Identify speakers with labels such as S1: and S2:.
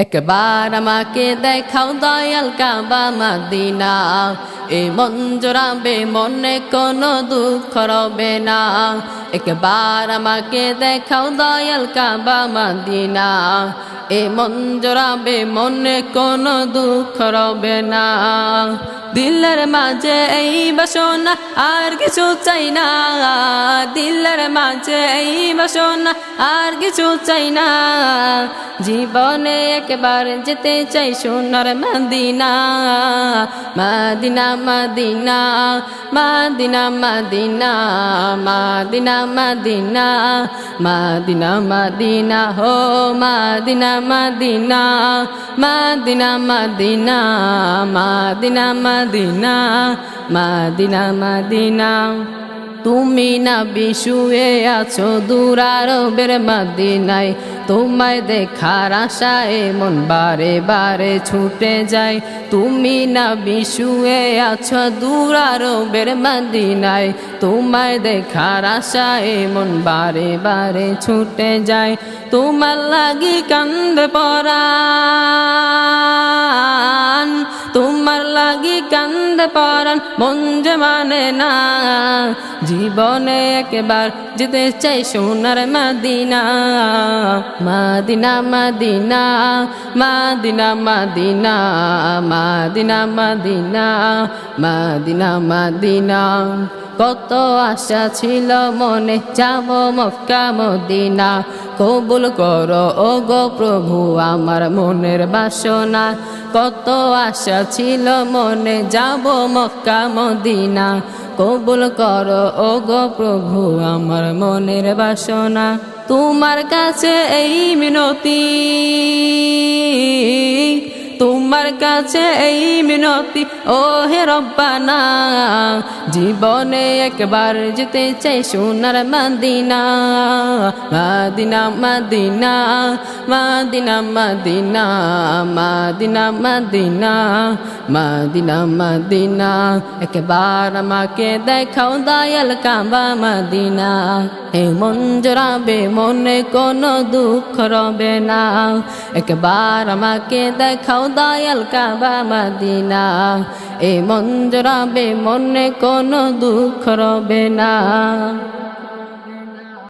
S1: একবার আমাকে দেখাও দয়াল কাবা মদিনা, এ মন জোড়াবে মনে কোনো দুঃখ রবে না। একবার আমাকে দেখাও দয়াল কাবা মদিনা, এ মন জোড়াবে মনে কোনো দুঃখ রবে না। দিলের মাঝে এই বাসনা আর কিছু চাই না, দিলের মাঝে এই বাসনা আর কিছু চাই না। জীবনে একবার যেতে চাই সোনার মদিনা, মদিনা মদিনা মদিনা মদিনা মদিনা মদিনা মদিনা মদিনা হো মদিনা মদিনা মদিনা মদিনা মদিনা মদিনা মদিনা মদিনা। তুমি না বিশুয়ে আছো দূর আরবের মদিনায়, তোমায় দেখার আশায় মন বারে বারে ছুটে যায়। তুমি না বিশুয়ে আছো দূর আরবের মদিনায়, তোমায় দেখার আশায় মন বারে বারে ছুটে যায়। তোমার লাগি কান্দে পরাণ, তোমার লাগি কান্দে পরাণ মন যে মানে না। জীবনে একবার যেতে চাই সোনার মদিনা, মদিনা মদিনা মদিনা মদিনা মদিনা মদিনা মদিনা মদিনা। কত আশা ছিল মনে যাব মক্কা মদিনা, কবুল করো ও গো প্রভু আমার মনের বাসনা। কত আশা ছিল মনে যাব মক্কা মদিনা, কবুল করো ও গো প্রভু আমার মনের বাসনা। তোমার কাছে এই মিনতি, তোমার কাছে এই মিনতি ও হে রব্বানা। জীবনে একবার যেতে চাই সোনার মদিনা, মদিনা মদিনা মদিনা মদিনা মদিনা মদিনা মদিনা মদিনা। একবার আমাকে দেখাও দয়াল কাবা মদিনা, এ মন জোড়াবে মনে কোনো দুঃখ রবে না। একবার আমাকে দেখাও দয়াল কাবা মদিনা, এ মন জোড়াবে মনে কোনো দুঃখ রবে না।